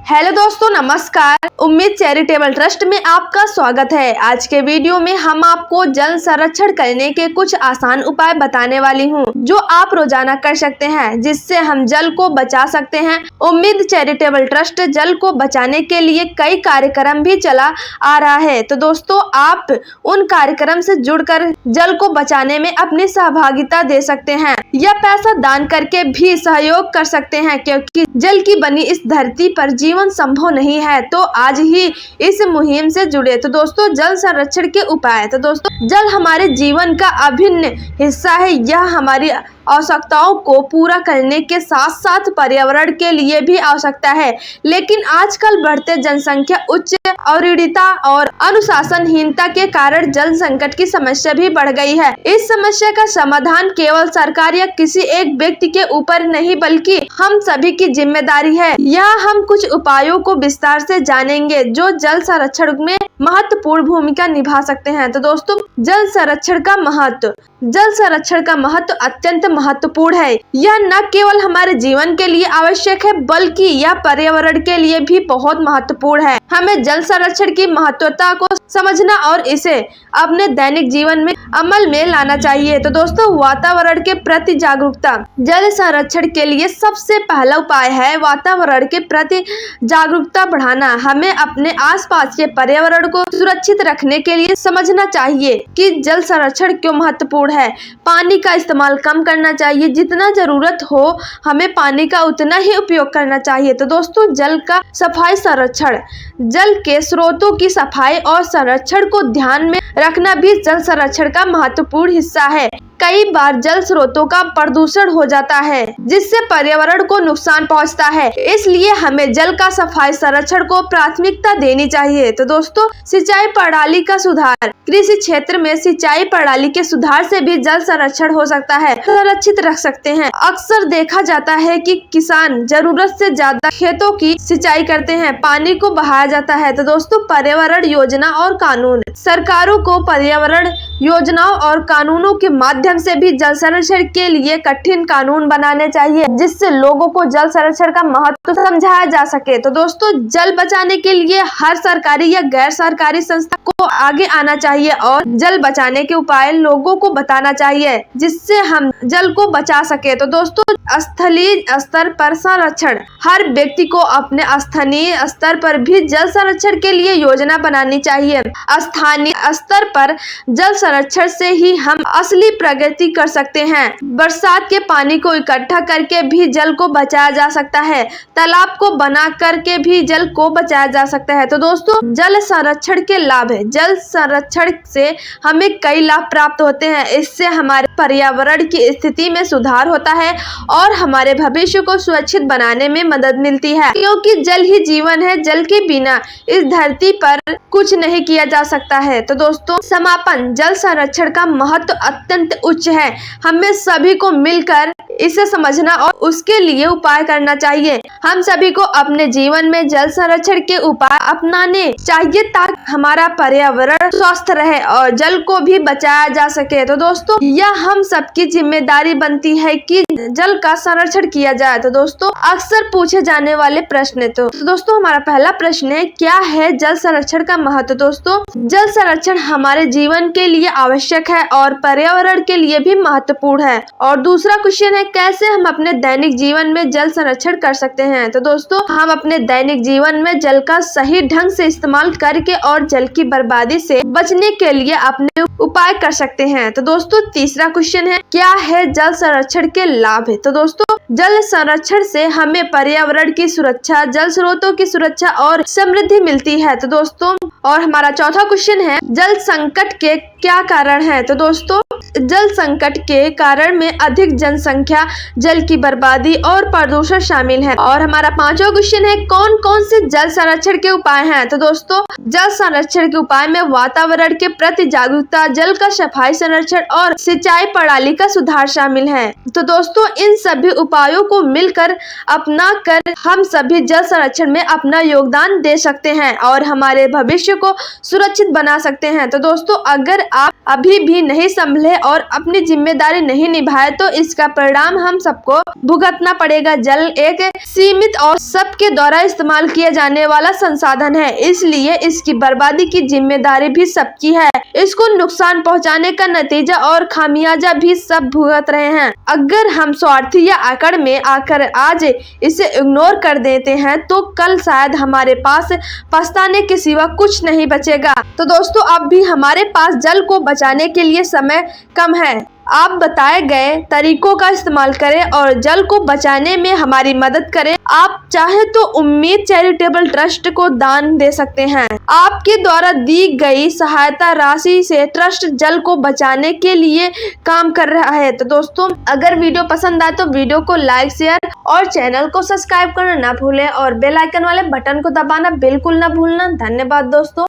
Hello दोस्तों, नमस्कार। उम्मीद चैरिटेबल ट्रस्ट में आपका स्वागत है। आज के वीडियो में हम आपको जल संरक्षण करने के कुछ आसान उपाय बताने वाली हूं, जो आप रोजाना कर सकते हैं, जिससे हम जल को बचा सकते हैं। उम्मीद चैरिटेबल ट्रस्ट जल को बचाने के लिए कई कार्यक्रम भी चला आ रहा है, तो दोस्तों आप उन कार्यक्रम से जुड़कर जल को बचाने में अपनी सहभागिता दे सकते हैं या पैसा दान करके भी सहयोग कर सकते हैं, क्योंकि जल की बनी इस धरती पर जीवन संभव नहीं है। तो आज ही इस मुहिम से जुड़े। तो दोस्तों, जल संरक्षण के उपाय। तो दोस्तों, जल हमारे जीवन का अभिन्न हिस्सा है। यह हमारी आवश्यकताओं को पूरा करने के साथ साथ पर्यावरण के लिए भी आवश्यकता है। लेकिन आजकल बढ़ते जनसंख्या, उच्च अरूढ़ता और अनुशासनहीनता के कारण जल संकट की समस्या भी बढ़ गई है। इस समस्या का समाधान केवल सरकार या किसी एक व्यक्ति के ऊपर नहीं, बल्कि हम सभी की जिम्मेदारी है। यहाँ हम कुछ उपायों को विस्तार से जानेंगे जो जल संरक्षण में महत्वपूर्ण भूमिका निभा सकते हैं। तो दोस्तों, जल संरक्षण का महत्व। जल संरक्षण का महत्व अत्यंत महत्वपूर्ण है। यह न केवल हमारे जीवन के लिए आवश्यक है, बल्कि यह पर्यावरण के लिए भी बहुत महत्वपूर्ण है। हमें जल संरक्षण की महत्वता को समझना और इसे अपने दैनिक जीवन में अमल में लाना चाहिए। तो दोस्तों, वातावरण के प्रति जागरूकता। जल संरक्षण के लिए सबसे पहला उपाय है वातावरण के प्रति जागरूकता बढ़ाना। हमें अपने आसपास के पर्यावरण को सुरक्षित रखने के लिए समझना चाहिए कि जल संरक्षण क्यों महत्वपूर्ण है। पानी का इस्तेमाल कम करना चाहिए। जितना जरूरत हो हमें पानी का उतना ही उपयोग करना चाहिए। तो दोस्तों, जल का सफाई संरक्षण। जल के स्रोतों की सफाई और संरक्षण को ध्यान में रखना भी जल संरक्षण का महत्वपूर्ण हिस्सा है। कई बार जल स्रोतों का प्रदूषण हो जाता है, जिससे पर्यावरण को नुकसान पहुंचता है। इसलिए हमें जल का सफाई संरक्षण को प्राथमिकता देनी चाहिए। तो दोस्तों, सिंचाई प्रणाली का सुधार। कृषि क्षेत्र में सिंचाई प्रणाली के सुधार से भी जल संरक्षण हो सकता है, संरक्षित रख सकते हैं। अक्सर देखा जाता है कि किसान जरूरत से ज्यादा खेतों की सिंचाई करते हैं, पानी को बहाया जाता है। तो दोस्तों, पर्यावरण योजना और कानून। सरकारों को पर्यावरण योजनाओं और कानूनों के माध्यम से भी जल संरक्षण के लिए कठिन कानून बनाने चाहिए, जिससे लोगों को जल संरक्षण का महत्व समझाया जा सके। तो दोस्तों, जल बचाने के लिए हर सरकारी या गैर सरकारी संस्था को आगे आना चाहिए और जल बचाने के उपाय लोगों को बताना चाहिए, जिससे हम जल को बचा सके। तो दोस्तों, स्थलीय स्तर पर संरक्षण। हर व्यक्ति को अपने स्थानीय स्तर पर भी जल संरक्षण के लिए योजना बनानी चाहिए। स्थानीय स्तर पर जल संरक्षण से ही हम असली प्रगति कर सकते हैं। बरसात के पानी को इकट्ठा करके भी जल को बचाया जा सकता है। तालाब को बना करके भी जल को बचाया जा सकता है। तो दोस्तों, जल संरक्षण के लाभ है। जल संरक्षण से हमें कई लाभ प्राप्त होते हैं। इससे हमारे पर्यावरण की स्थिति में सुधार होता है और हमारे भविष्य को सुरक्षित बनाने में मदद मिलती है, क्योंकि जल ही जीवन है। जल के बिना इस धरती पर कुछ नहीं किया जा सकता है। तो दोस्तों, समापन। जल संरक्षण का महत्व अत्यंत उच्च है। हमें सभी को मिलकर इसे समझना और उसके लिए उपाय करना चाहिए। हम सभी को अपने जीवन में जल संरक्षण के उपाय अपनाने चाहिए, ताकि हमारा पर्यावरण स्वस्थ रहे और जल को भी बचाया जा सके। तो दोस्तों, यह हम सबकी जिम्मेदारी बनती है कि जल का संरक्षण किया जाए। तो दोस्तों, अक्सर पूछे जाने वाले प्रश्न। तो दोस्तों, हमारा पहला प्रश्न है, क्या है जल संरक्षण का महत्व। दोस्तों, जल संरक्षण हमारे जीवन के लिए आवश्यक है और पर्यावरण के लिए भी महत्वपूर्ण है। और दूसरा क्वेश्चन है, कैसे हम अपने दैनिक जीवन में जल संरक्षण कर सकते हैं। तो दोस्तों, हम अपने दैनिक जीवन में जल का सही ढंग से इस्तेमाल करके और जल की बर्बादी से बचने के लिए अपने उपाय कर सकते हैं। तो दोस्तों, तीसरा क्वेश्चन है, क्या है जल संरक्षण के लाभ है। तो दोस्तों, जल संरक्षण से हमें पर्यावरण की सुरक्षा, जल स्रोतों की सुरक्षा और समृद्धि मिलती है। तो दोस्तों, और हमारा चौथा क्वेश्चन है, जल संकट के क्या कारण है। तो दोस्तों, जल संकट के कारण में अधिक जनसंख्या, जल की बर्बादी और प्रदूषण शामिल है। और हमारा पांचवा क्वेश्चन है, कौन कौन से जल संरक्षण के उपाय हैं। तो दोस्तों, जल संरक्षण के उपाय में वातावरण के प्रति जागरूकता, जल का सफाई संरक्षण और सिंचाई प्रणाली का सुधार शामिल है। तो दोस्तों, इन सभी उपायों को मिलकर अपना कर हम सभी जल संरक्षण में अपना योगदान दे सकते हैं और हमारे भविष्य को सुरक्षित बना सकते हैं। तो दोस्तों, अगर आप अभी भी नहीं संभले और अपनी जिम्मेदारी नहीं निभाए तो इसका परिणाम हम सबको भुगतना पड़ेगा। जल एक सीमित और सबके द्वारा इस्तेमाल किया जाने वाला संसाधन है, इसलिए इसकी बर्बादी की जिम्मेदारी भी सबकी है। इसको नुकसान पहुंचाने का नतीजा और खामियाजा भी सब भुगत रहे हैं। अगर हम स्वार्थी या आकड़ में आकर आज इसे इग्नोर कर देते हैं तो कल शायद हमारे पास पछताने के सिवा कुछ नहीं बचेगा। तो दोस्तों, अब भी हमारे पास जल को बचाने के लिए समय कम है। आप बताए गए तरीकों का इस्तेमाल करें और जल को बचाने में हमारी मदद करें। आप चाहे तो उम्मीद चैरिटेबल ट्रस्ट को दान दे सकते हैं। आपके द्वारा दी गई सहायता राशि से ट्रस्ट जल को बचाने के लिए काम कर रहा है। तो दोस्तों, अगर वीडियो पसंद आए तो वीडियो को लाइक, शेयर और चैनल को सब्सक्राइब करना ना भूलें और बेल आइकन वाले बटन को दबाना बिल्कुल ना भूलना। धन्यवाद दोस्तों।